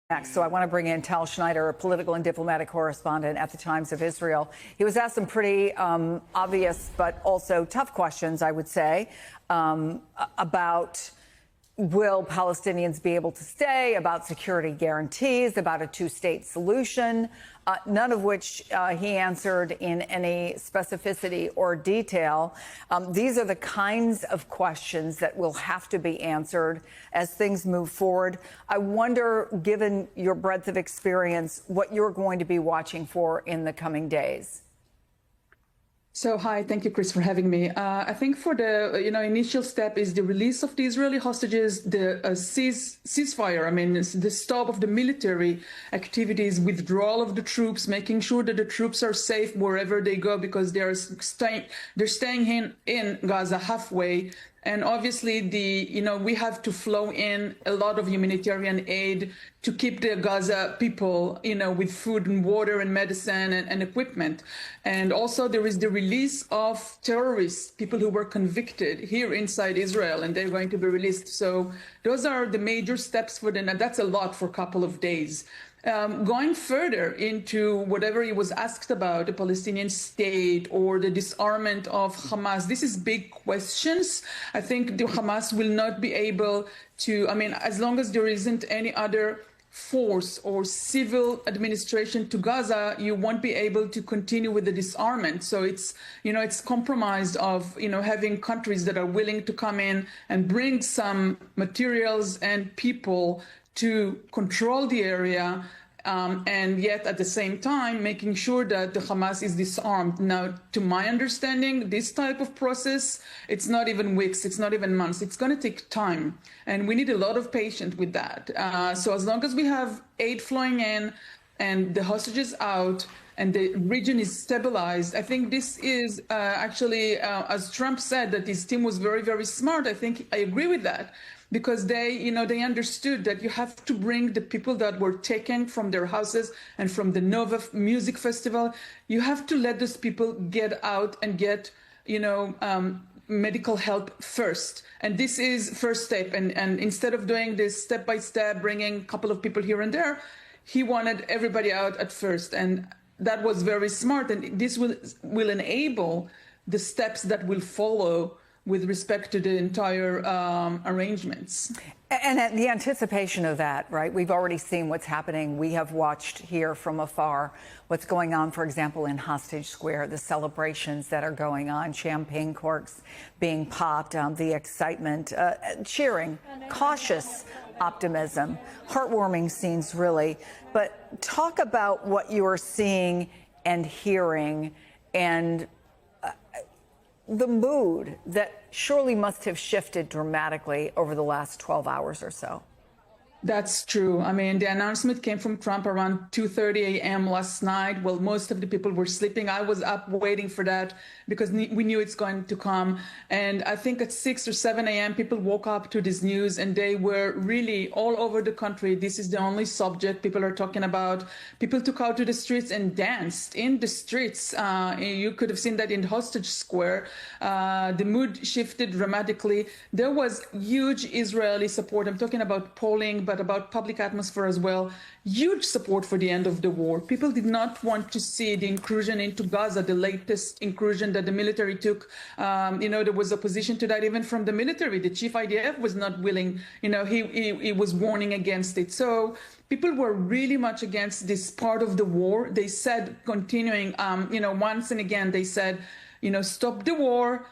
Next, so I want to bring in Tal Schneider, a political and diplomatic correspondent at the Times of Israel. He was asked some pretty obvious but also tough questions, I would say, about will Palestinians be able to stay, about security guarantees, about a two-state solution, none of which he answered in any specificity or detail. These are the kinds of questions that will have to be answered as things move forward. I wonder, given your breadth of experience, what you're going to be watching for in the coming days. So, hi, thank you, Chris, for having me. I think for the initial step is the release of the Israeli hostages, the ceasefire. I mean, the stop of the military activities, withdrawal of the troops, making sure that the troops are safe wherever they go because they're staying in Gaza halfway. And obviously, we have to flow in a lot of humanitarian aid to keep the Gaza people, with food and water and medicine and equipment. And also there is the release of terrorists, people who were convicted here inside Israel, and they're going to be released. So those are the major steps for them. And that's a lot for a couple of days. Going further into whatever he was asked about, the Palestinian state or the disarmament of Hamas, this is big questions. I think the Hamas will not be able to, as long as there isn't any other force or civil administration to Gaza, you won't be able to continue with the disarmament. So it's compromised of, having countries that are willing to come in and bring some materials and people to control the area, and yet at the same time making sure that the Hamas is disarmed. Now, to my understanding, this type of process, it's not even weeks, it's not even months, it's going to take time. And we need a lot of patience with that. So as long as we have aid flowing in and the hostages out and the region is stabilized, I think this is actually, as Trump said, that his team was very, very smart. I think I agree with that. Because they understood that you have to bring the people that were taken from their houses and from the Nova Music Festival. You have to let those people get out and get, medical help first. And this is first step. And instead of doing this step by step, bringing a couple of people here and there, he wanted everybody out at first. And that was very smart. And this will enable the steps that will follow with respect to the entire arrangements. And the anticipation of that, right? We've already seen what's happening. We have watched here from afar what's going on, for example, in Hostage Square, the celebrations that are going on, champagne corks being popped, the excitement, cheering, cautious optimism, heartwarming scenes, really. But talk about what you are seeing and hearing and the mood that surely must have shifted dramatically over the last 12 hours or so. That's true. The announcement came from Trump around 2:30 a.m. last night. Well, most of the people were sleeping. I was up waiting for that because we knew it's going to come. And I think at 6 or 7 a.m. people woke up to this news and they were really all over the country. This is the only subject people are talking about. People took out to the streets and danced in the streets. You could have seen that in Hostage Square. The mood shifted dramatically. There was huge Israeli support. I'm talking about polling, but about public atmosphere as well. Huge support for the end of the war. People did not want to see the incursion into Gaza, the latest incursion that the military took. There was opposition to that even from the military. The chief IDF was not willing. He was warning against it. So people were really much against this part of the war. They said, continuing, once and again, they said, stop the war,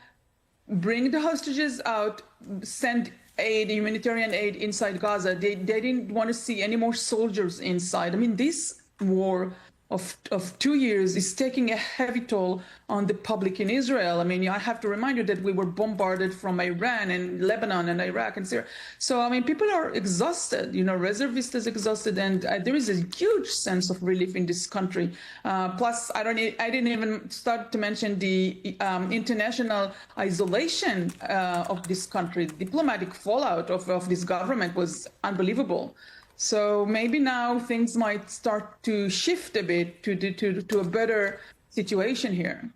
bring the hostages out, send aid, humanitarian aid inside Gaza. They didn't want to see any more soldiers inside. This war of 2 years is taking a heavy toll on the public in Israel. I have to remind you that we were bombarded from Iran and Lebanon and Iraq and Syria. So, people are exhausted, reservists exhausted, and there is a huge sense of relief in this country. Plus, I didn't even start to mention the international isolation of this country. The diplomatic fallout of this government was unbelievable. So maybe now things might start to shift a bit to a better situation here.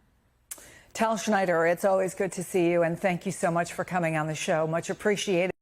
Tal Schneider, it's always good to see you, and thank you so much for coming on the show. Much appreciated.